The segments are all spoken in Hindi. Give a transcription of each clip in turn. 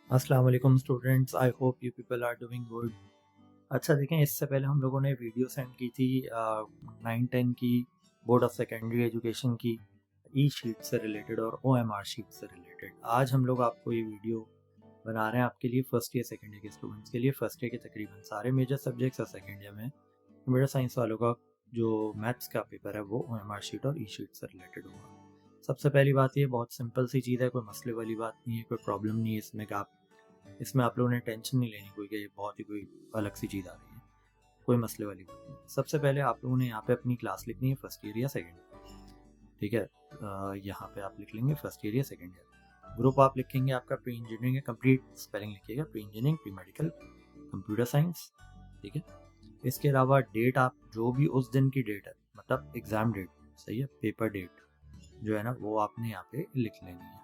अस्सलाम वालेकुम students, I hope you people are doing good. अच्छा देखें, इससे पहले हम लोगों ने वीडियो सेंड की थी 9-10 की बोर्ड ऑफ सेकेंडरी एजुकेशन की ई शीट से रिलेटेड और OMR शीट से रिलेटेड। आज हम लोग आपको ये वीडियो बना रहे हैं आपके लिए फर्स्ट ईयर सेकेंड ईयर के स्टूडेंट्स के लिए। फर्स्ट ईयर के तकरीबन सारे मेजर सब्जेक्ट्स और सेकेंड ईयर में कंप्यूटर साइंस वालों का जो मैथ्स का पेपर है वो OMR शीट और ई शीट से रिलेटेड होगा। सबसे पहली बात ये बहुत सिंपल सी चीज़ है, कोई मसले वाली बात नहीं है, कोई प्रॉब्लम नहीं है इसमें आप लोगों ने टेंशन नहीं लेनी कोई कि ये बहुत ही कोई अलग सी चीज़ आ रही है, कोई मसले वाली बात नहीं। सबसे पहले आप लोगों ने यहाँ पे अपनी क्लास लिखनी है फर्स्ट ईयर या सेकेंड ईयर, ठीक है। यहाँ पे आप लिख लेंगे फर्स्ट ईयर या सेकेंड ईयर। ग्रुप आप लिखेंगे आपका प्री इंजीनियरिंग है, कंप्लीट स्पेलिंग लिखिएगा, pre engineering, pre medical, computer science, ठीक है। इसके अलावा डेट आप जो भी उस दिन की डेट है, मतलब एग्ज़ाम डेट, सही है, पेपर डेट जो है ना वो आपने यहाँ पे लिख लेनी है,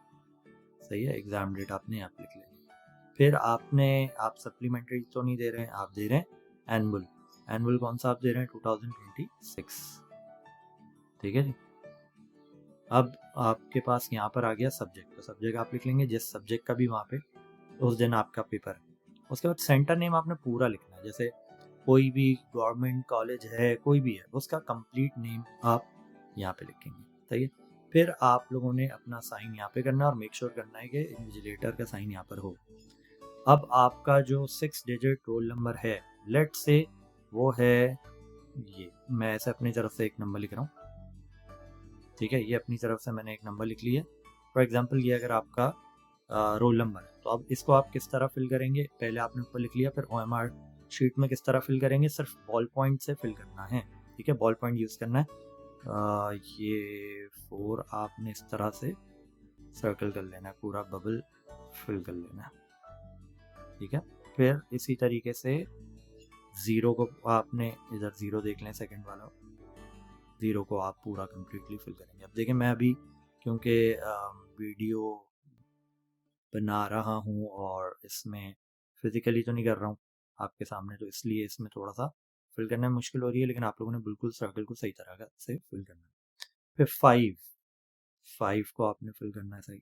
सही है। एग्ज़ाम डेट आपने यहाँ पे लिख लेनी है। फिर आप सप्लीमेंट्री तो नहीं दे रहे हैं, आप दे रहे हैं एनुअल। एनुअल कौन सा आप दे रहे हैं? 2026, ठीक है जी। अब आपके पास यहाँ पर आ गया सब्जेक्ट, तो सब्जेक्ट आप लिख लेंगे जिस सब्जेक्ट का भी वहाँ पे उस दिन आपका पेपर है। उसके बाद सेंटर नेम आपने पूरा लिखना है, जैसे कोई भी गवर्नमेंट कॉलेज है, कोई भी है, उसका कंप्लीट नेम आप यहाँ पे लिखेंगे, सही है। फिर आप लोगों ने अपना साइन यहाँ पे करना है और मेक श्योर करना है कि इन्विजिलेटर का साइन यहाँ पर हो। अब आपका जो 6 डिजिट रोल नंबर है, लेट से वो है ये, मैं ऐसे अपनी तरफ से एक नंबर लिख रहा हूँ, ठीक है। ये अपनी तरफ से मैंने एक नंबर लिख लिया। फॉर एग्जांपल ये अगर आपका रोल नंबर है, तो अब इसको आप किस तरह फिल करेंगे? पहले आपने ऊपर लिख लिया, फिर OMR शीट में किस तरह फिल करेंगे? सिर्फ बॉल पॉइंट से फिल करना है, ठीक है। बॉल पॉइंट यूज़ करना है। ये 4 आपने इस तरह से सर्कल कर लेना है, पूरा बबल फिल कर लेना है, ठीक है। फिर इसी तरीके से ज़ीरो को आपने इधर ज़ीरो देख लें, सेकंड वाला ज़ीरो को आप पूरा कम्प्लीटली फिल करेंगे। अब देखें, मैं अभी क्योंकि वीडियो बना रहा हूँ और इसमें फिज़िकली तो नहीं कर रहा हूँ आपके सामने, तो इसलिए इसमें थोड़ा सा फिल करने में मुश्किल हो रही है, लेकिन आप लोगों ने बिल्कुल सर्कल को सही तरह से फिल करना है। फिर 5 को आपने फिल करना है, सही।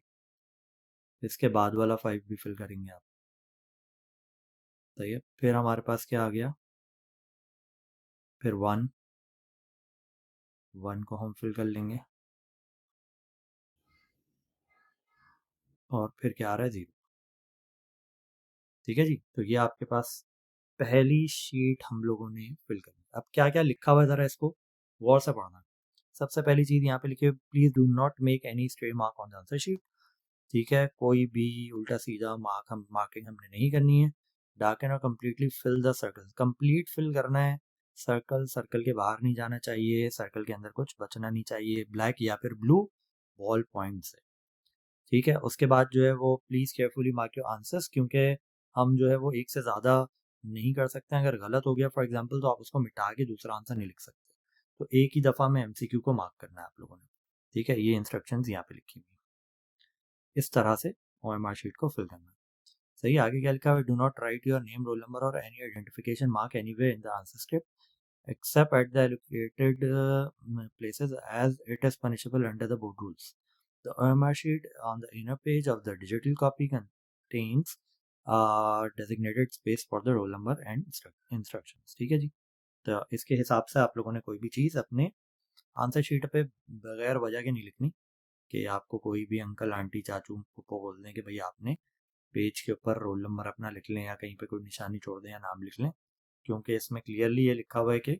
इसके बाद वाला 5 भी फिल करेंगे आप, सही है। फिर हमारे पास क्या आ गया? फिर 1 को हम फिल कर लेंगे, और फिर क्या आ रहा है? 0, ठीक है जी। तो ये आपके पास पहली शीट हम लोगों ने फिल करनी। अब क्या क्या लिखा हुआ है ज़रा इसको गौर से पढ़ना। सबसे पहली चीज़ यहाँ पे लिखी है, please do not make any stray mark on the answer sheet, ठीक है। कोई भी उल्टा सीधा मार्किंग हमने नहीं करनी है। डार्क एंड और completely fill the circle, complete fill करना है। सर्कल के बाहर नहीं जाना चाहिए, सर्कल के अंदर कुछ बचना नहीं चाहिए, ब्लैक या फिर ब्लू बॉल पॉइंट से, ठीक है। उसके बाद जो है वो please carefully mark your answers, क्योंकि हम जो है वो एक से ज़्यादा नहीं कर सकते हैं। अगर गलत हो गया फॉर एग्जांपल, तो आप उसको मिटा के दूसरा आंसर नहीं लिख सकते। तो एक ही दफ़ा में MCQ को मार्क करना है आप लोगों ने, ठीक है। ये इंस्ट्रक्शंस यहाँ पे लिखी हुई हैं, इस तरह से OMR शीट को फिल करना है, सही। आगे क्या लिखा है? Do not write your name, roll number और any identification mark anywhere in the answer script except at the allocated places as it is punishable under the board rules. The OMR sheet on the inner page of the digital copy contains designated space for the roll number and instructions, ठीक है जी। तो इसके हिसाब से आप लोगों ने कोई भी चीज़ अपने आंसर शीट पे बगैर वजह के नहीं लिखनी, कि आपको कोई भी अंकल आंटी चाचू को बोल दें कि भाई आपने पेज के ऊपर रोल नंबर अपना लिख लें या कहीं पे कोई निशानी छोड़ दें या नाम लिख लें, क्योंकि इसमें क्लियरली ये लिखा हुआ है कि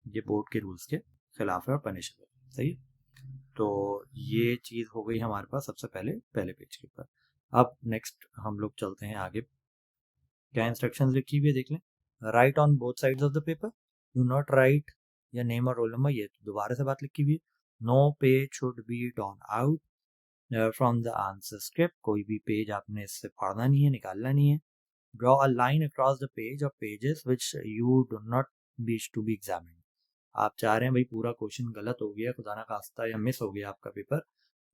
ये बोर्ड के रूल्स के खिलाफ है और पनिशेबल, सही है। तो ये चीज़ हो गई हमारे पास सबसे पहले पेज के ऊपर। अब नेक्स्ट हम लोग चलते हैं आगे। क्या इंस्ट्रक्शंस लिखी हुई है देख लें। Write on both sides of the paper, do not write your name or roll number, ये दोबारा से बात लिखी हुई है। No page should be torn out from the answer script, कोई भी पेज आपने इससे फाड़ना नहीं है, निकालना नहीं है। Draw a line across the page of pages which you do not wish to be examined, आप चाह रहे हैं भाई पूरा क्वेश्चन गलत हो गया, खुदा ना खास्ता, या मिस हो गया आपका पेपर,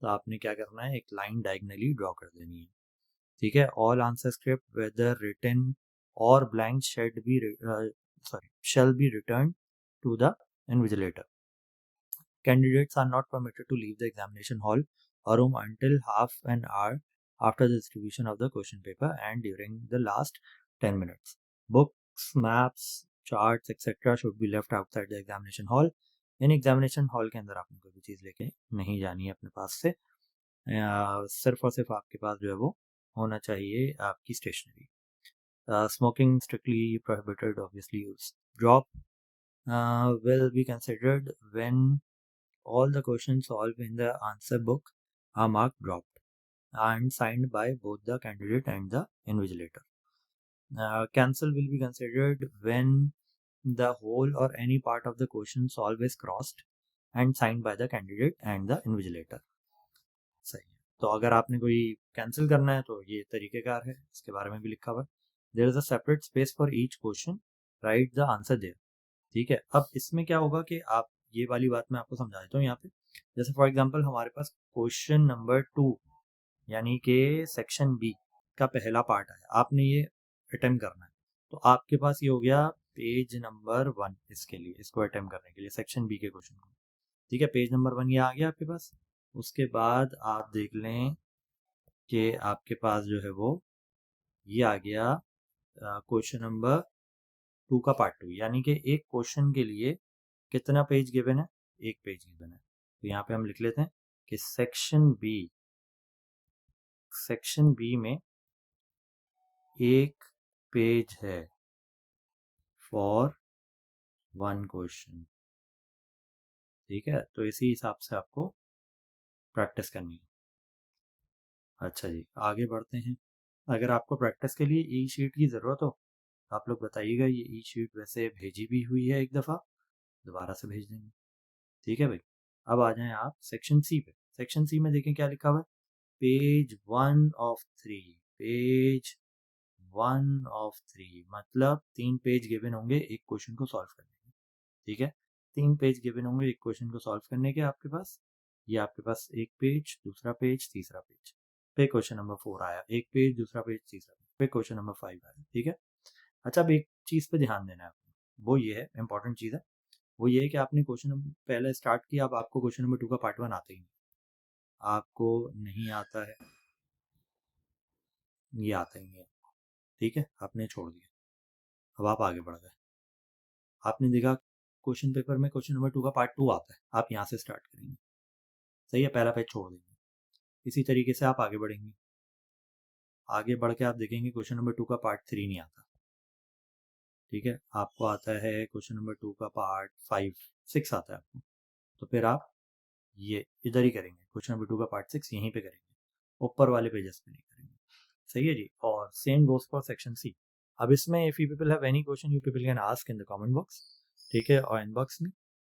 तो आपने क्या करना है? एक लाइन डायगनली ड्रॉ कर देनी है, ठीक है। All answer script whether written or blank shall be returned to the invigilator. Candidates are not permitted to leave the examination hall or room until half an hour after the distribution of the question paper and during the last 10 minutes. Books, maps, charts etc. should be left outside the examination hall. In examination hall के अंदर आपने कोई भी चीज़ लेके नहीं जानी है अपने पास से, सिर्फ और सिर्फ आपके पास जो है वो होना चाहिए आपकी stationery. Smoking strictly prohibited, obviously. Drop will be considered when all the questions solved in the answer book are marked dropped and signed by both the candidate and the invigilator. Cancel will be considered when the whole or any part of the question solved is crossed and signed by the candidate and the invigilator. सही है. तो अगर आपने कोई कैंसिल करना है तो ये तरीकेकार है, इसके बारे में भी लिखा हुआ है. There is a separate space for each question, write the answer there. ठीक है. अब इसमें क्या होगा कि आप ये वाली बात मैं आपको समझा देता हूँ यहाँ पे. जैसे फॉर एग्जांपल हमारे पास क्वेश्चन नंबर 2 यानी कि सेक्शन बी का पहला पार्ट है, आपने ये अटेम्प्ट करना है. तो आपके पास ये हो गया पेज नंबर 1 इसके लिए, इसको अटेम्प्ट करने के लिए सेक्शन बी के क्वेश्चन को. ठीक है. पेज नंबर 1 ये आ गया आपके पास. उसके बाद आप देख लें कि आपके पास जो है वो ये आ गया क्वेश्चन नंबर 2 का पार्ट 2, यानी कि एक क्वेश्चन के लिए कितना पेज गिवन है, एक पेज गिवन है. तो यहाँ पे हम लिख लेते हैं कि सेक्शन बी में एक पेज है फॉर 1 क्वेश्चन. ठीक है. तो इसी हिसाब से आपको प्रैक्टिस करनी है. अच्छा जी, आगे बढ़ते हैं. अगर आपको प्रैक्टिस के लिए ई शीट की ज़रूरत हो आप लोग बताइएगा. ये ई शीट वैसे भेजी भी हुई है एक दफ़ा, दोबारा से भेज देंगे. ठीक है भाई. अब आ जाएं आप सेक्शन सी पे. सेक्शन सी में देखें क्या लिखा हुआ है. Page 1 of 3. पेज 1 ऑफ 3 मतलब 3 पेज गिवन होंगे एक क्वेश्चन को सॉल्व करने के. ठीक है. 3 पेज गिवन होंगे एक क्वेश्चन को सॉल्व करने के आपके पास. ये आपके पास एक पेज, दूसरा पेज, तीसरा पेज. फिर क्वेश्चन नंबर 4 आया, एक पेज, दूसरा पेज, तीसरा पेज. फिर क्वेश्चन नंबर 5 आया. ठीक है. अच्छा, अब एक चीज़ पे ध्यान देना है आपको. वो ये है, इंपॉर्टेंट चीज़ है. वो ये है कि आपने क्वेश्चन नंबर पहले स्टार्ट किया, अब आपको क्वेश्चन नंबर 2 का पार्ट 1 आता ही नहीं. आपको नहीं आता है, ये आता ही नहीं है. ठीक है. आपने छोड़ दिया. अब आप आगे बढ़ गए. आपने देखा क्वेश्चन पेपर में क्वेश्चन नंबर 2 का पार्ट 2 आता है, आप यहाँ से स्टार्ट करेंगे. सही है. पहला पेज छोड़ देंगे. इसी तरीके से आप आगे बढ़ेंगे. आगे बढ़ के आप देखेंगे क्वेश्चन नंबर 2 का पार्ट 3 नहीं आता. ठीक है. आपको आता है क्वेश्चन नंबर 2 का पार्ट 5, 6 आता है आपको. तो फिर आप ये इधर ही करेंगे. क्वेश्चन नंबर 2 का पार्ट 6 यहीं पे करेंगे, ऊपर वाले पेजेस पे नहीं करेंगे. सही है जी. और same goes for section C. अब इसमें if you people have any question you people can ask in the comment box. ठीक है. और इनबॉक्स में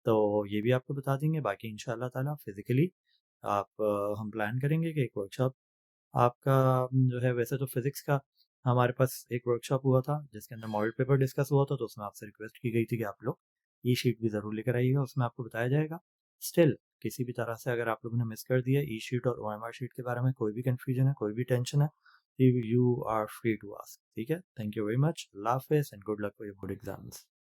तो ये भी आपको बता देंगे. बाकी इंशाल्लाह ताला फिजिकली आप हम प्लान करेंगे कि एक वर्कशॉप आपका जो है. वैसे तो फिजिक्स का हमारे पास एक वर्कशॉप हुआ था जिसके अंदर मॉडल पेपर डिस्कस हुआ था, तो उसमें आपसे रिक्वेस्ट की गई थी कि आप लोग ई शीट भी ज़रूर लेकर आइएगा, उसमें आपको बताया जाएगा. स्टिल किसी भी तरह से अगर आप लोगों ने मिस कर दिया ई शीट और OMR शीट के बारे में, कोई भी कन्फ्यूजन है, कोई भी टेंशन है, you are free to ask. ठीक है. Thank you very much. अल्लाह हाफिज़ and good luck for your board exams.